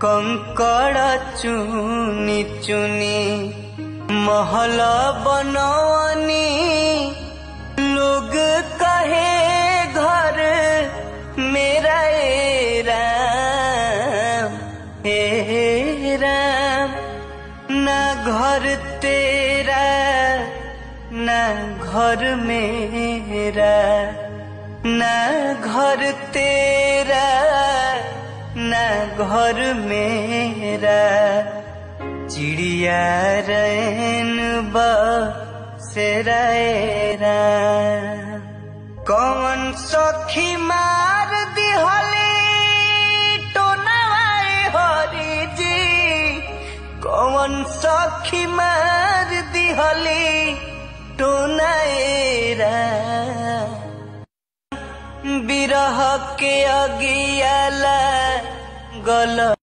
कंकड़ चुनी चुनी महल बनवनी लोग कहे घर मेरा ए राम हे राम ना घर तेरा ना घर मेरा ना घर तेरा ना घर मेरा चिड़िया रैन बसेरा कौन सखी मार दिहली टोनावाए हरि जी कौन सखी मार दिहली टोनाएरा बिरह के अगियाला गल